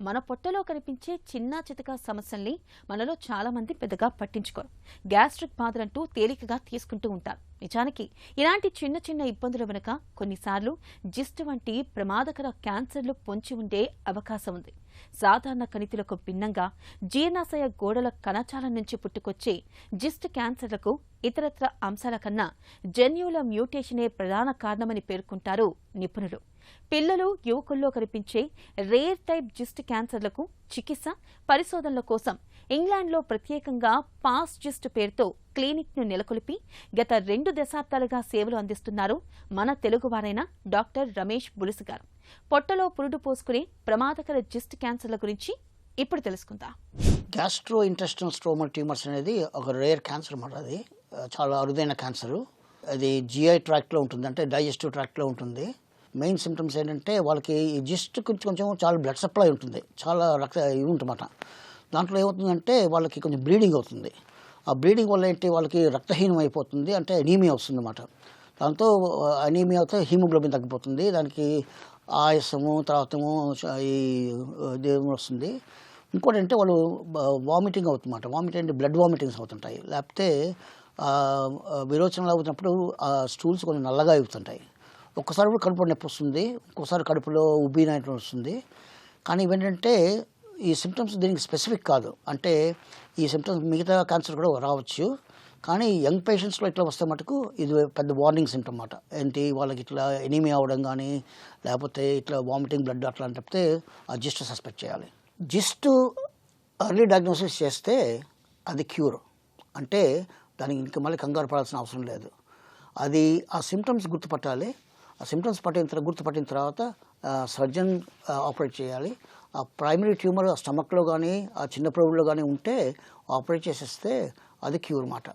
మన పొట్టలో కనిపించే చిన్న చితక సమస్యల్ని మనలో చాలా మంది పెద్దగా పట్టించుకోరు. గ్యాస్ట్రిక్ బాధలంటూ తేలికగా తీసుకుంటూ ఉంటారు. నిజానికి ఇలాంటి చిన్న చిన్న ఇబ్బందుల వెనుక కొన్నిసార్లు జిస్ట్ వంటి ప్రమాదకర క్యాన్సర్లు పొంచి ఉండే అవకాశం ఉంది. సాధారణ కణితులకు భిన్నంగా జీర్ణాశయ గోడల కణజాలం నుంచి పుట్టుకొచ్చే జిస్ట్ క్యాన్సర్లకు ఇతరత్ర అంశాల కన్నా జన్యువుల మ్యూటేషనే ప్రధాన కారణమని పేర్కొంటారు నిపుణులు. పిల్లలు, యువకుల్లో కనిపించే రేర్ టైప్ జిస్ట్ క్యాన్సర్లకు చికిత్స, పరిశోధనల కోసం ఇంగ్లాండ్లో ప్రత్యేకంగా పాస్ జిస్ట్ పేరుతో క్లినిక్ను నెలకొల్పి గత 2 దశాబ్దాలుగా సేవలు అందిస్తున్నారు మన తెలుగువారైన డాక్టర్ రమేష్ బులుసు గారు. పొట్టలో పురుడు పోసుకునే ప్రమాదకర జిస్ట్ క్యాన్సర్ల గురించి ఇప్పుడు తెలుసుకుందాం. గ్యాస్ట్రో ఇంటెస్టినల్ స్ట్రోమల్ ట్యూమర్స్ అనేది ఒక రేర్ క్యాన్సర్ అన్నమాట. అది చాలా అరుదైన క్యాన్సరు. అది జిఐ ట్రాక్ట్లో ఉంటుంది, అంటే డైజెస్టివ్ ట్రాక్ట్లో ఉంటుంది. మెయిన్ సిమ్టమ్స్ ఏంటంటే వాళ్ళకి ఈ జిస్ట్ కొంచెం చాలా బ్లడ్ సప్లై ఉంటుంది, చాలా రక్త ఇవి ఉంటుందన్నమాట. దాంట్లో ఏమవుతుందంటే వాళ్ళకి కొంచెం బ్లీడింగ్ అవుతుంది. ఆ బ్లీడింగ్ వల్ల ఏంటి, వాళ్ళకి రక్తహీనం అయిపోతుంది, అంటే అనీమియా వస్తుంది అన్నమాట. దాంతో అనీమియా అయితే హీమోగ్లోబిన్ తగ్గిపోతుంది, దానికి ఆయాసము, తర్వాతము ఈ దేవుడు వస్తుంది. ఇంకోటి అంటే వాళ్ళు వామిటింగ్ అవుతుందన్నమాట. వామిటింగ్ అంటే బ్లడ్ వామిటింగ్స్ అవుతుంటాయి, లేకపోతే విరోచనలు అవుతున్నప్పుడు ఆ స్టూల్స్ కొంచెం నల్లగా అవుతుంటాయి. ఒక్కసారి కూడా కడుపులో నొప్పి వస్తుంది, ఒక్కోసారి కడుపులో ఉబ్బినట్టు వస్తుంది. కానీ ఇవేంటంటే ఈ సిమ్టమ్స్ దీనికి స్పెసిఫిక్ కాదు, అంటే ఈ సిమ్టమ్స్ మిగతా క్యాన్సర్ కూడా రావచ్చు. కానీ యంగ్ పేషెంట్స్లో ఇట్లా వస్తే మటుకు ఇది పెద్ద వార్నింగ్ సిమ్టమ్ అన్నమాట. ఏంటి, వాళ్ళకి ఇట్లా ఎనీమియా అవ్వడం కానీ, లేకపోతే ఇట్లా వామిటింగ్ బ్లడ్ అట్లా అంటే ఆ జిస్ట్ సస్పెక్ట్ చేయాలి. జిస్ట్ ఎర్లీ డయాగ్నోసిస్ చేస్తే అది క్యూర్, అంటే దానికి ఇంకా మళ్ళీ కంగారు పడాల్సిన అవసరం లేదు. అది ఆ సిమ్టమ్స్ గుర్తుపట్టాలి. ఆ సిమ్టమ్స్ గుర్తుపట్టిన తర్వాత సర్జన్ ఆపరేట్ చేయాలి. ఆ ప్రైమరీ ట్యూమర్ స్టమక్లో కానీ, ఆ చిన్న ప్రోబుల్లో కానీ ఉంటే ఆపరేట్ చేసేస్తే అది క్యూర్ మాట.